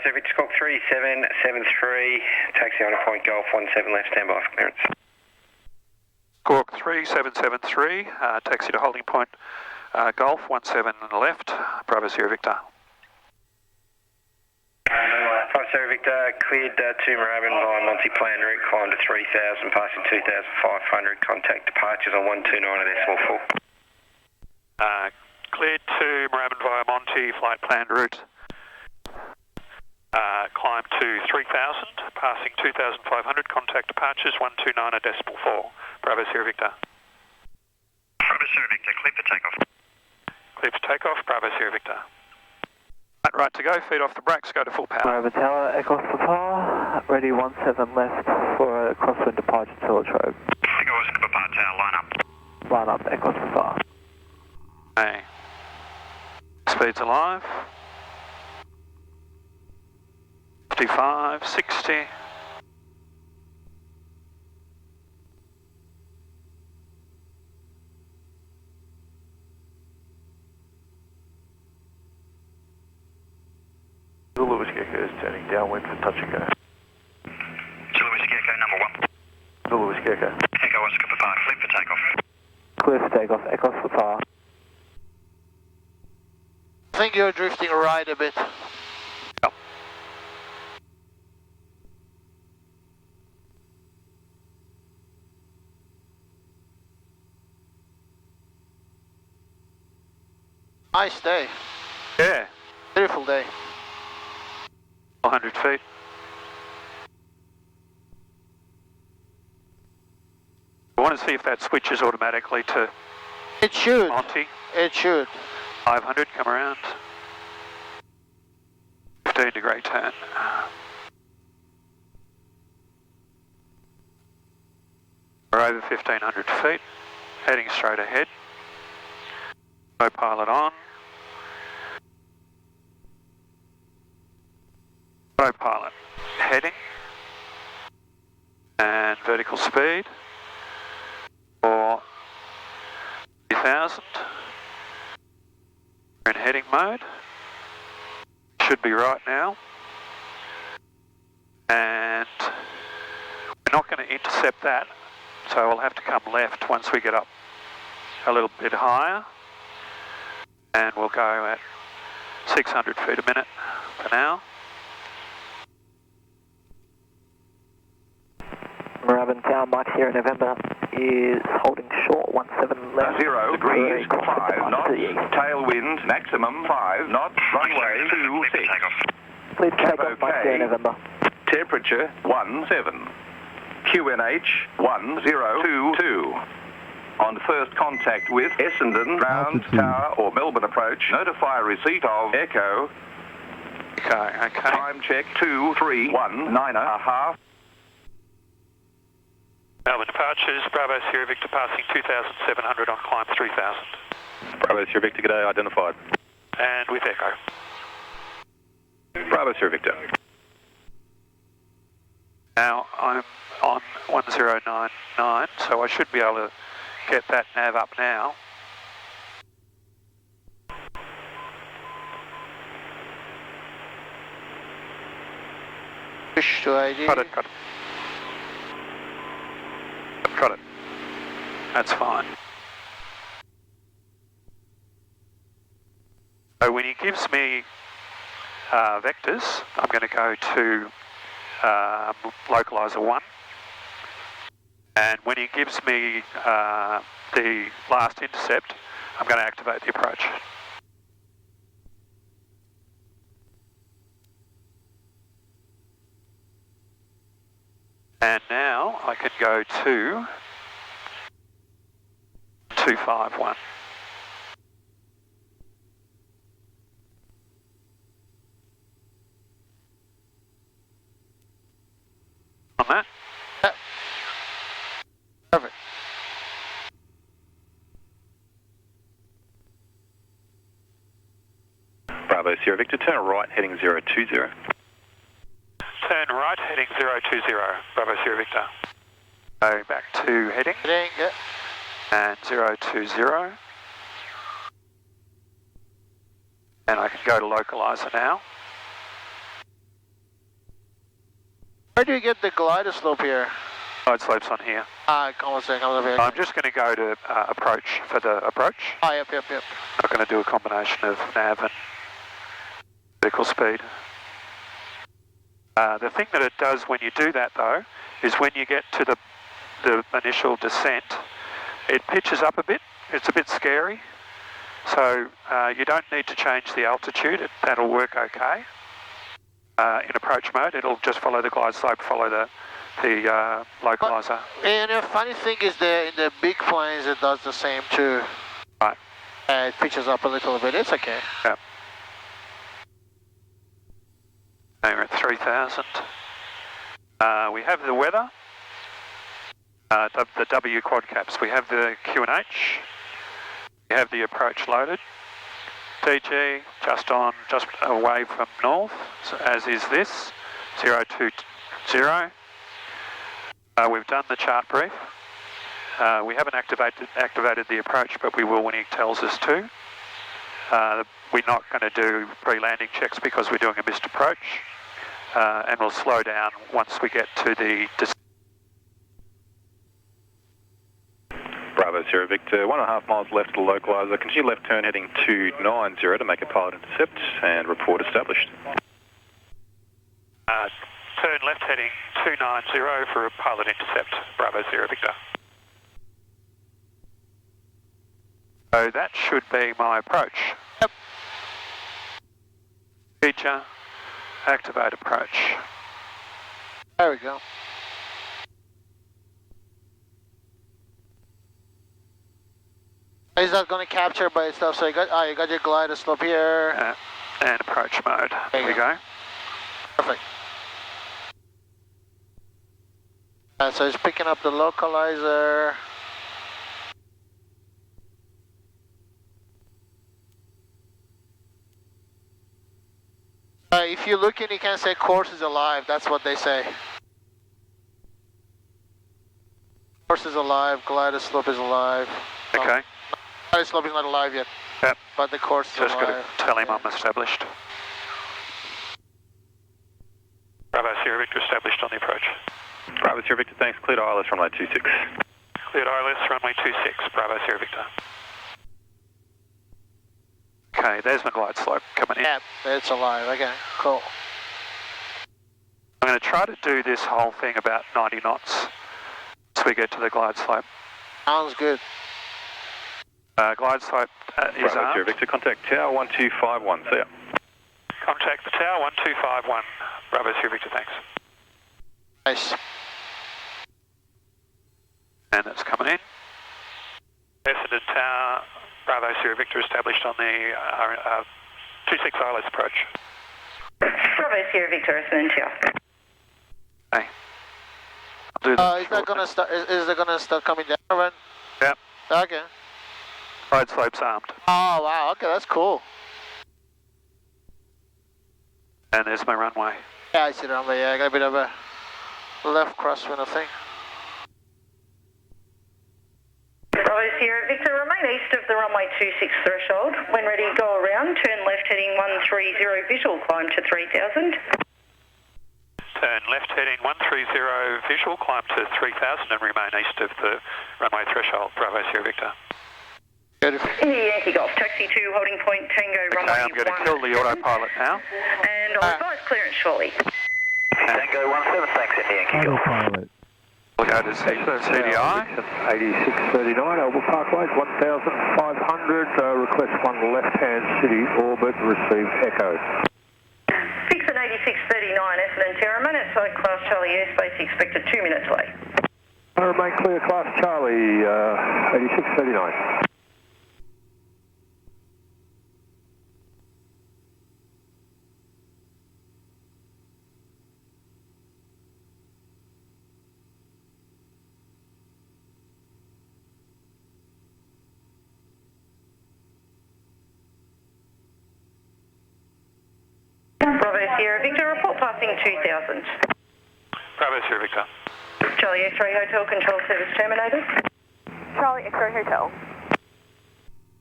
Zero Victor Squawk 3773, taxi on point Golf 17 left, standby for clearance. Squawk 3773, taxi to holding point Golf 17 left, Bravo Sierra Victor. 5 Sierra Victor, cleared to Moorabbin via Monty plan route, climb to 3000, passing 2500, contact departures on 129.4. Cleared to Moorabbin via Monty, flight planned route. Climb to 3000, passing 2500, contact departures 129.4. Bravo Sierra Victor. Bravo Sierra Victor, clear for takeoff. Clear for takeoff, Bravo Sierra Victor. Right to go, feet off the brakes, go to full power. Moorabbin Tower, Echo Papa, ready 17 left for a crosswind departure to Latrobe. Echo Papa Tower, line up. Line up, Echo Papa. Okay. Speed's alive. 55, 60. Zulu Whiskey Echo is turning downwind for touch and go. Zulu Whiskey Echo number 1. Zulu Whiskey Echo. Echo Oscar Papa, clear for takeoff. Clear for takeoff, Echo Papa. I think you're drifting right a bit. Yep. Nice day. Yeah. Beautiful day. 100 feet. I want to see if that switches automatically to It should. Monty. It should. 500, come around. 15-degree turn. We're over 1500 feet, heading straight ahead. Autopilot on. Autopilot heading. And vertical speed for 3000. We're in heading mode. Should be right now. And we're not going to intercept that, so we'll have to come left once we get up a little bit higher. And we'll go at 600 feet a minute for now. Moorabbin Tower, Mike Sierra November is holding short 17 left. 0 degrees, 5 knots, tailwind, maximum 5 knots, runway 26. Please take off Mike Sierra November. Temperature 17. QNH 1022. On first contact with Essendon, ground, tower or Melbourne approach, notify receipt of Echo. Okay. Time check 2319.5. Melbourne departures, Bravo Sierra Victor passing 2700 on climb 3000. Bravo Sierra Victor, g'day, identified. And with Echo. Bravo Sierra Victor. Now I'm on 1099, so I should be able to get that nav up now. Push to ID. Got it. Got it. That's fine. So when he gives me vectors, I'm going to go to localizer 1. And when he gives me the last intercept, I'm going to activate the approach. And now I can go to 251. On that? Yep. Perfect. Bravo Sierra Victor, turn right heading 020. Turn right, heading 020, Bravo Sierra Victor. Go back to heading. Heading, yeah. And 020. And I can go to localizer now. Where do you get the glider slope here? Glide slope's on here. Come on a second, come over here. I'm just going to go to approach for the approach. Yep. I'm going to do a combination of nav and vertical speed. The thing that it does when you do that though, is when you get to the initial descent, it pitches up a bit. It's a bit scary. So you don't need to change the altitude. That'll work okay. In approach mode, it'll just follow the glide slope, follow the localizer. And the funny thing is in the big planes it does the same too. Right. It pitches up a little bit, it's okay. Yeah. We're at 3,000. We have the weather, the W quad caps. We have the QNH. We have the approach loaded. DG just away from north, so as is this, 020. We've done the chart brief. We haven't activated the approach, but we will when he tells us to. We're not going to do pre-landing checks because we're doing a missed approach, and we'll slow down once we get to the Bravo Sierra Victor, 1.5 miles left of the localizer. Continue left turn heading 290 to make a pilot intercept and report established. Turn left heading 290 for a pilot intercept, Bravo Sierra Victor. So that should be my approach. Yep. Feature, activate approach. There we go. Is that going to capture by itself? So you got your glider slope here. And approach mode. There we go. Perfect. So it's picking up the localizer. If you look in, you can say course is alive. That's what they say. Course is alive. Glider slope is alive. Okay. Glider slope is not alive yet. Yep. But the course is Just alive. got to tell him I'm established. Bravo Sierra Victor established on the approach. Bravo Sierra Victor, thanks. Cleared ILS runway 26. Cleared ILS runway 26, Bravo Sierra Victor. Okay, there's my glide slope coming in. Yeah, it's alive. Okay, cool. I'm going to try to do this whole thing about 90 knots as we get to the glide slope. Sounds good. Glide slope is Bravo armed. Sierra Victor, contact Tower 1251. See ya. Contact the tower 1251. Bravo Sierra Victor, thanks. Nice. And it's coming in. Essendon Tower, Bravo Sierra Victor established on the 26 ILS approach. Bravo Sierra Victor, Essendon Tower. Okay. I'll do this Is that gonna start? Is it gonna start coming down? Right? Yep. Okay. Glide slope's armed. Oh wow. Okay, that's cool. And there's my runway. Yeah, I see the runway. Yeah, I got a bit of a left crosswind, I think. Bravo Sierra Victor, remain east of the runway 26 threshold. When ready, go around, turn left heading 130, visual climb to 3000. Turn left heading 130, visual climb to 3000 and remain east of the runway threshold, Bravo Sierra Victor. India Yankee Golf, taxi 2, holding point Tango, runway 1. Okay, I'm going to kill the autopilot now. And I'll advise clearance shortly. Tango 17, thanks, India Yankee Golf. Autopilot. We'll go to CDI. 8639, Elba Parkway, 1500, request one left-hand city orbit, receive echo. Fix at 8639, Essendon Tower, minutes like Class Charlie airspace expected 2 minutes late. Remain clear, Class Charlie, 8639. Bravo Sierra Victor, report passing 2000. Bravo Sierra Victor. Charlie X-ray Hotel, control service terminated. Charlie X-ray Hotel.